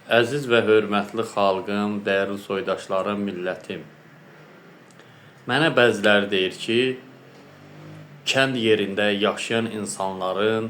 Əziz və hörmətli xalqım, dəyərli soydaşlarım, millətim. Mənə bəziləri deyir ki, kənd yerində yaşayan insanların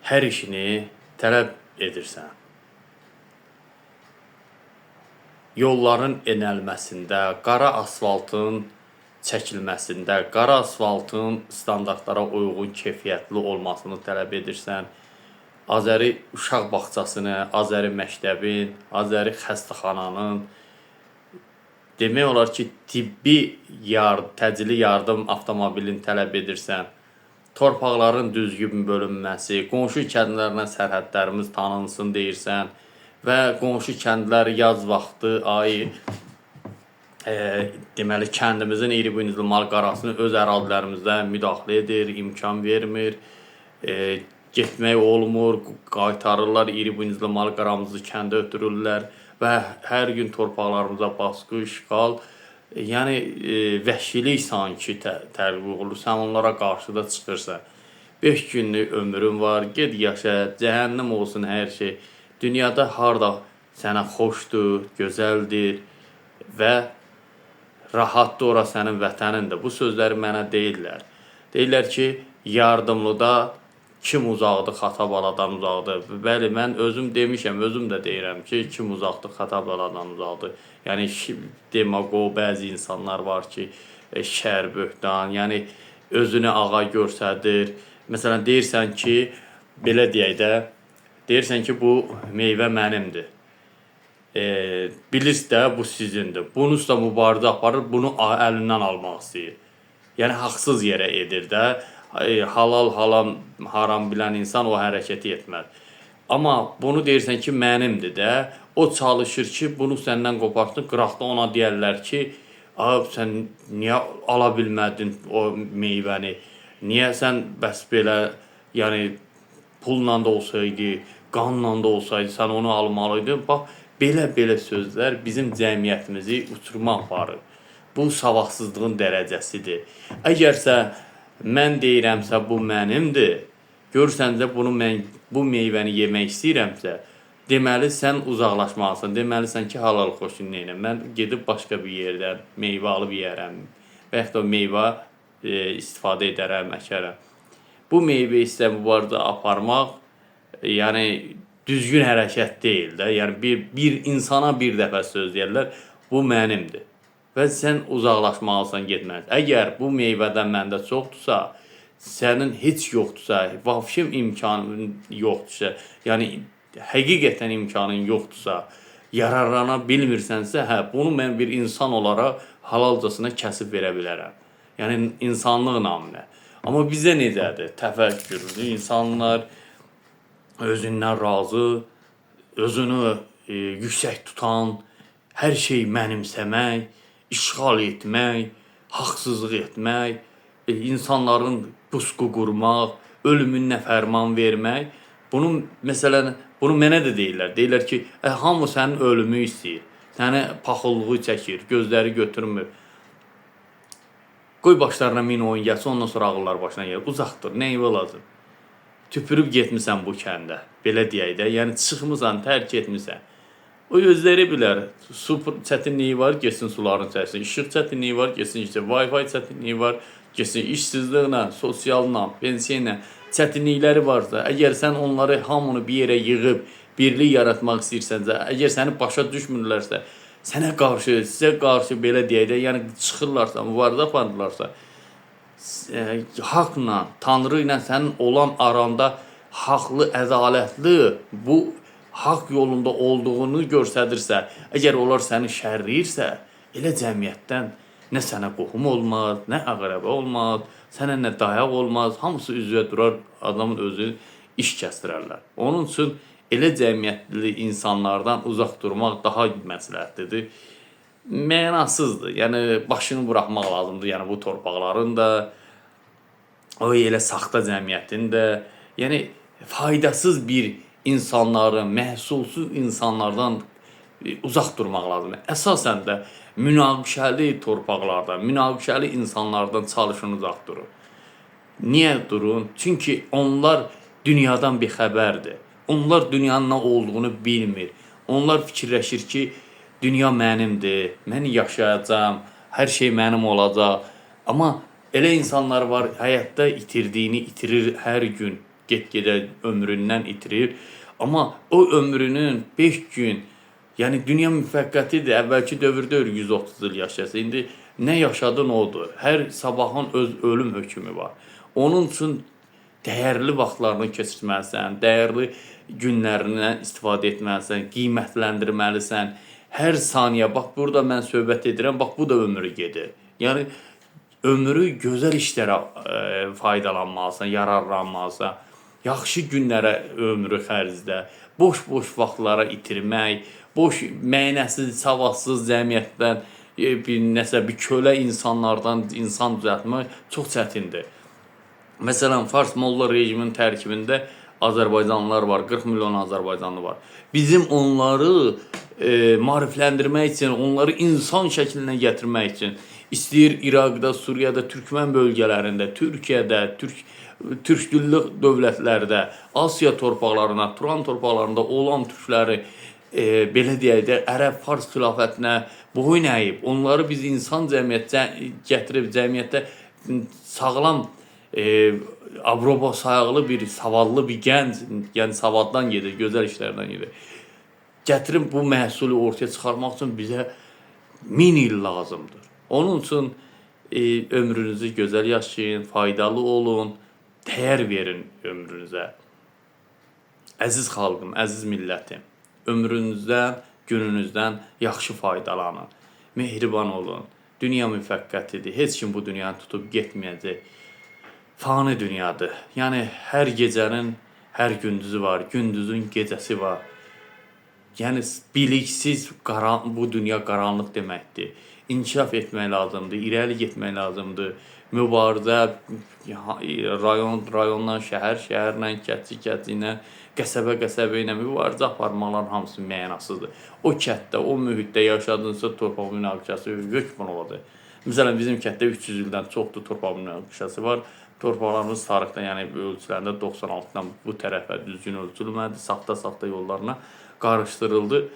hər işini tələb edirsən. Yolların enəlməsində, qara asfaltın çəkilməsində, qara asfaltın standartlara uyğun keyfiyyətli olmasını tələb edirsən. Azəri uşaq bağçasını, Azəri məktəbin, Azəri xəstəxananın, demək olar ki, təcili yardım avtomobilini tələb edirsən. Torpaqların düzgün bölünməsi, qonşu kəndlərlə sərhədlərimiz tanınsın deyirsən və qonşu kəndlər yaz vaxtı deməli kəndimizin iri buynuzlu mal qarasını öz ərazilərimizdə müdaxilə edir, imkan vermir. Getmək olmur, qaytarırlar, iri buynuzlu mal qaramızı kəndə ötürürlər və hər gün torpaqlarımıza baskı, işğal, yəni vəhşilik sanki tərbiyə olur. Sən onlara qarşı da çıxırsan. 5 günlük ömrün var, ged yaşa, cəhənnəm olsun hər şey. Dünyada harda sənə xoşdur, gözəldir və rahatdır, ora sənin vətənindir. Bu sözləri mənə deyirlər. Deyirlər ki, yardımlıda kim uzaqdır, Xatabaladan uzaqdır. Bəli, mən özüm demişəm, özüm də deyirəm ki, kim uzaqdır, Xatabaladan uzaqdır. Yəni, demagog bəzi insanlar var ki, şər, böhtan, yəni özünü ağa göstərir. Məsələn, deyirsən ki, belə deyək də, deyirsən ki, bu meyvə mənimdir. Bilirsiniz də, bu sizindir. Bunu da mübarizə aparır, bunu əlindən almaq istəyir. Yəni, haqsız yerə edir də. Halal, haram bilən insan o hərəkəti etməz. Amma bunu deyirsən ki, mənimdir də, o çalışır ki, bunu səndən qoparsın, qıraqda ona deyərlər ki, sən niyə ala bilmədin o meyvəni, niyə sən bəs belə, yəni pulla da olsaydı, qanla da olsaydı, sən onu almalıydın. Bax, belə sözlər bizim cəmiyyətimizi uçuruma aparır. Bu savadsızlığın dərəcəsidir. Əgərsə mən deyirəmsə, bu mənimdir, görsəncə bu meyvəni yemək istəyirəmsə, deməli, sən uzaqlaşmalısın. Deməlisən ki, halal xoşun neynə. Mən gedib başqa bir yerdən meyvə alıb yeyərəm və yaxud da meyvə istifadə edərəm, əkərəm. Bu meyvə isə mübarizə aparmaq, yəni düzgün hərəkət deyil də. Yəni, bir insana bir dəfə söz deyərlər, bu mənimdir. Və sən uzaqlaşmalısan, getməlisən. Əgər bu meyvədən məndə çoxdursa, sənin heç yoxdursa, vəbşim imkanın yoxdursa, yəni həqiqətən imkanın yoxdursa, yararlana bilmirsənsə, bunu mən bir insan olaraq halalcasına kəsib verə bilərəm. Yəni, insanlıq naminə. Amma bizə necədir? Təfəkkürlü insanlar, özündən razı, özünü yüksək tutan, hər şey mənimsəmək, işğal etmək, haqsızlıq etmək, insanların pusqu qurmaq, ölümünə fərman vermək. Məsələn, bunu mənə də deyirlər. Deyirlər ki, hamı sənin ölümü istəyir, səni paxıllığı çəkir, gözləri götürmür. Qoy başlarına min oyun gəlsin, ondan sonra ağıllar başına gəlir. Uzaqdır, neyvə olacaq? Tüpürüb getmirsən bu kəndə, belə deyək də, yəni çıxmısan, tərk etmirsən. O özləri bilər, su çətinliyi var, geçsin suların içərisinə, işıq çətinliyi var, geçsin işte, Wi-Fi çətinliyi var, geçsin işsizliklə, sosialına, pensiyayla çətinlikləri varsa, əgər sən onları hamını bir yerə yığıb, birlik yaratmaq istəyirsənsə, əgər səni başa düşmürlərsə, sənə qarşı, sizə qarşı belə deyək də, yəni çıxırlarsa, mübarizə aparırlarsa, haqla, Tanrı ilə sənin olan aranda haqlı, ədalətli, bu haqq yolunda olduğunu göstərirsə, əgər onlar səni şərləyirsə, elə cəmiyyətdən nə sənə qohum olmaz, nə əqrəbə olmaz, sənə nə dayaq olmaz, hamısı üzvə durar, adamın özü iş kəsdirərlər. Onun üçün elə cəmiyyətli insanlardan uzaq durmaq daha məsləhətlidir. Mənasızdır, yəni başını buraxmaq lazımdır, yəni bu torpaqların da, o elə saxta cəmiyyətin də, yəni faydasız bir insanların, məhsulsuz insanlardan uzaq durmaq lazımdır. Əsasən də münaqişəli torpaqlardan, münaqişəli insanlardan çalışın uzaq durun. Niyə durun? Çünki onlar dünyadan bir xəbərdir. Onlar dünyanın nə olduğunu bilmir. Onlar fikirləşir ki, dünya mənimdir, mən yaşayacağam, hər şey mənim olacaq. Amma elə insanlar var, həyatda itirdiyini itirir hər gün, get-gedə ömründən itirir. Amma o ömrünün 5 gün, yəni dünya müvəqqətidir. Əvvəlki dövrdə 130 il yaşasa, indi nə yaşadın odur. Hər sabahın öz ölüm hökmü var. Onun üçün dəyərli vaxtlarını keçirməlisən, dəyərli günlərindən istifadə etməlisən, qiymətləndirməlisən. Hər saniyə, bax burada mən söhbət edirəm, bax bu da ömrü gedir. Yəni ömrü gözəl işlərə faydalanmalısan, yararlanmalısan. Yaxşı günlərə ömrü xərclə, boş-boş vaxtlara itirmək, boş, mənəsiz, savadsız cəmiyyətdən bir kölə insanlardan insan düzəltmək çox çətindir. Məsələn, Fars Molla rejiminin tərkibində Azərbaycanlılar var, 40 milyon Azərbaycanlı var. Bizim onları maarifləndirmək üçün, onları insan şəklinə gətirmək üçün istəyir İraqda, Suriyada, Türkmən bölgələrində, Türkiyədə, Türk dilli dövlətlərdə, Asiya torpaqlarına, Turan torpaqlarında olan türkləri belə deyək də Ərəb Fars xilafətinə boyun əyib, onları biz insan cəmiyyətə gətirib, cəmiyyətdə sağlam abroba sayıqlı bir, savadlı bir gənc, yəni savaddan gedir, gözəl işlərdən gedir. Gətirib bu məhsulu ortaya çıxarmaq üçün bizə 1000 il lazımdır. Onun üçün ömrünüzü gözəl yaşayın, faydalı olun, dəyər verin ömrünüzə. Əziz xalqım, əziz millətim, ömrünüzdən, gününüzdən yaxşı faydalanın. Mehriban olun. Dünya müvəqqətidir. Heç kim bu dünyanı tutub getməyəcək. Fani dünyadır. Yəni hər gecənin hər gündüzü var, gündüzün gecəsi var. Yəni biliksiz bu dünya qaranlıq deməkdir. İnkişaf etmək lazımdır, irəli getmək lazımdır. Mübarizə rayondan şəhər, şəhərlə, kəndçi ilə, qəsəbə ilə mübarizə aparmaların hamısı mənasızdır. O kənddə, o mühitdə yaşadınsa torpaq münaqişəsi hökmən olacaq. Məsələn, bizim kənddə 300 ildən çoxdur torpaq münaqişəsi var. Torpaqlarımız tarixdə, yəni ölçülərində 96-dan bu tərəfə düzgün ölçülmədi, saxta yollarına qarışdırıldı,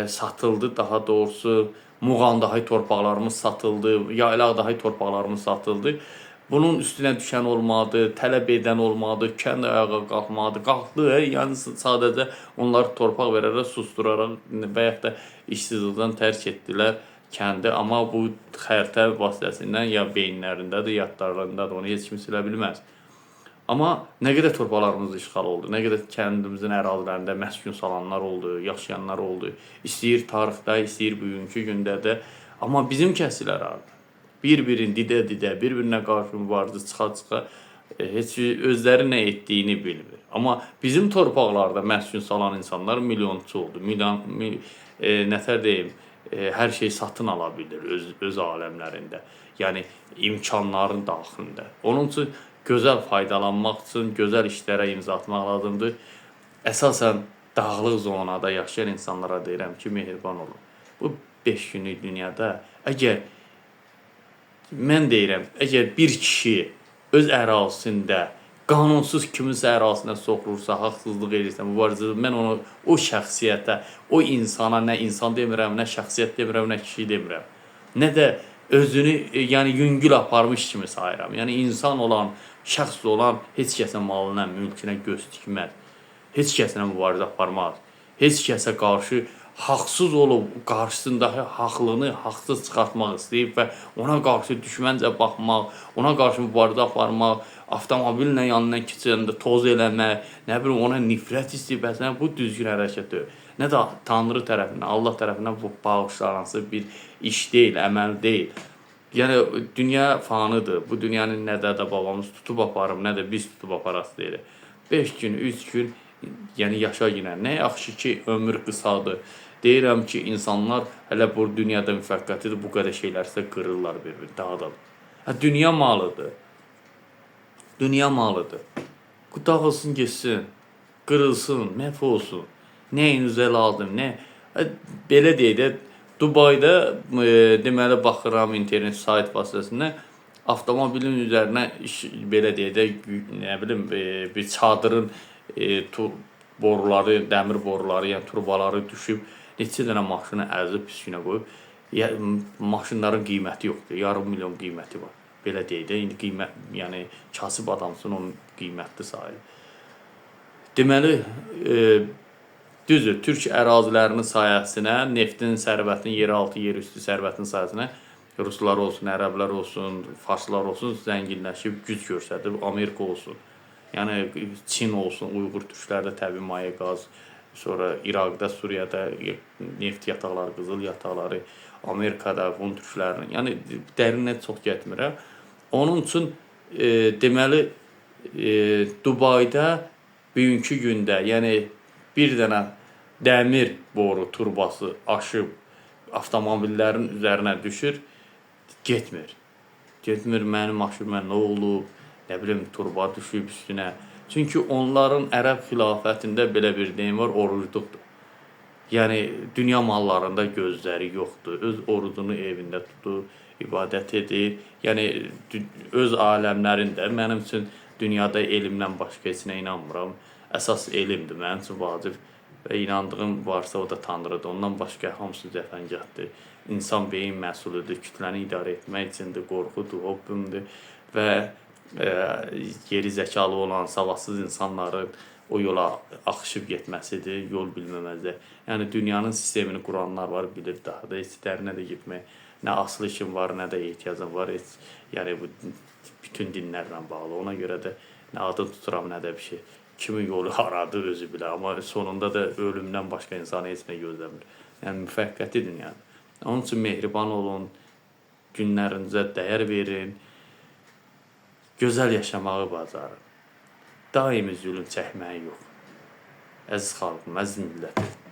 satıldı, daha doğrusu Muğan dahi torpaqlarımız satıldı, Yaylaq dahi torpaqlarımız satıldı. Bunun üstünə düşən olmadı, tələb edən olmadı, kənd ayağa qalxmadı, qalxdı, yəni sadəcə onları torpaq verərək, susturaraq və yaxud da işsizlikdən tərk etdilər kəndi, amma bu xəritə vasitəsindən ya beyinlərindədir, yadlarındadır, onu heç kim silə bilməz. Amma nə qədər torpaqlarımız işğal oldu, nə qədər kəndimizin ərazilərində məskun salanlar oldu, yaşayanlar oldu. İstəyir tarixdə, istəyir bugünkü gündə də. Amma bizim kəsilər ardı. Bir-birini didə-didə, bir-birinə qarşı mübarizə çıxa-çıxa heç özləri nə etdiyini bilmir. Amma bizim torpaqlarda məskun salan insanlar milyonçu oldu. Nətər deyim, hər şey satın ala bilir öz aləmlərində. Yəni imkanların daxilində. Onun üçün gözəl faydalanmaq üçün gözəl işlərə imza atmaq lazımdır. Əsasən dağlıq zonada yaşayan insanlara deyirəm ki, mehriban olun. Bu 5 günlük dünyada mən deyirəm, əgər bir kişi öz ərazisində qanunsuz kiminsə ərazisinə soxulursa, haqsızlıq edirsə, mübarizə, mən onu o şəxsiyyətə, o insana nə insan demirəm, nə şəxsiyyət demirəm, nə kişi demirəm. Nə də özünü yəni yüngül aparmış kimi sayıram. Yəni insan olan, şəxs olan heç kəsə malına, mülkünə göz tikməz. Heç kəslə mübarizə aparmaz. Heç kəsə qarşı haqsız olub, qarşısındakı haqlını haqsız çıxartmaq istəyib və ona qarşı düşməncə baxmaq, ona qarşı mübarizə aparmaq, avtomobillə yanından keçəndə toz eləmək, nə bilim ona nifrət hissi bəslənmək, bu düzgün hərəkət deyil. Nə də Tanrı tərəfindən, Allah tərəfindən bu bağışlanması bir iş deyil, əməl deyil. Yəni dünya fanıdır. Bu dünyanın nə də babamız tutub aparım, nə də biz tutub aparası deyirik. 5 gün, 3 gün yəni yaşa yenə. Nə yaxşı ki, ömür qısadır. Deyirəm ki, insanlar hələ bu dünyada müvəqqətidir, bu qədər şeylərsə qırırlar bir-bir, dağıdırlar. Dünya malıdır. Dünya malıdır. Dağılsın, geçsin, qırılsın, məhv olsun. Nəyinizə lazım, nə? Belə deyək də, Dubayda deməli baxıram internet sayt vasitəsində avtomobilin üzərinə belə deyək də, nə bilim, bir çadırın boruları, dəmir boruları, yəni turbaları düşüb, neçə dənə maşını əzib üstünə qoyub. Maşınların qiyməti yoxdur. Yarım milyon qiyməti var. Belə deyək də, indi qiymət, yəni kasıb adamsın, onun qiymətli sayılır. Deməli, düzdür, Türk ərazilərinin sayəsinə, neftin sərvətinin, yeraltı, yerüstü sərvətinin sayəsinə Ruslar olsun, ərəblər olsun, farslar olsun, zənginləşib, güc göstərib, Amerika olsun, yəni Çin olsun, Uyğur türklərdə təbii maye, qaz, sonra İraqda, Suriyada neft yataqları, qızıl yataqları, Amerikada, Hun türklərinin, yəni dərinə çox getmirəm. Onun üçün deməli, Dubayda bugünkü gündə, yəni bir dənə dəmir boru turbası aşıb avtomobillərin üzərinə düşür, getmir. Getmir, mənim maşınıma nə olub, nə bilim, turba düşüb üstünə. Çünki onların ərəb xilafətində belə bir deyim var, orucluqdur. Yəni, dünya mallarında gözləri yoxdur. Öz orucunu evində tutur, ibadət edir. Yəni, öz aləmlərində, mənim üçün dünyada elmdən başqa heçinə inanmıram. Əsas elmdir, mənim üçün vacib və inandığım varsa o da Tanrıdır. Ondan başqa hamısı cəfəngahdır. İnsan beyin məhsuludur, kütləni idarə etmək üçündür, qorxudur, hobbumdur və geri zəkalı olan, savadsız insanların o yola axışıb getməsidir, yol bilməməzdir. Yəni, dünyanın sistemini quranlar var, bilir daha da, heç dərinə də getmək, nə asıl işim var, nə də ehtiyacım var, heç, yəni, bu bütün dinlərlə bağlı. Ona görə də nə adı tuturam, nə də bir şey. Kimin yolu haradır, özü bilər, amma sonunda da ölümdən başqa insanı heç nə gözləmir. Yəni, müvəqqəti dünyadır. Onun üçün mehriban olun, günlərinizə dəyər verin, gözəl yaşamağı bacarın. Daimi zülüm çəkməyi yox. Əziz xalqım, əziz millətim.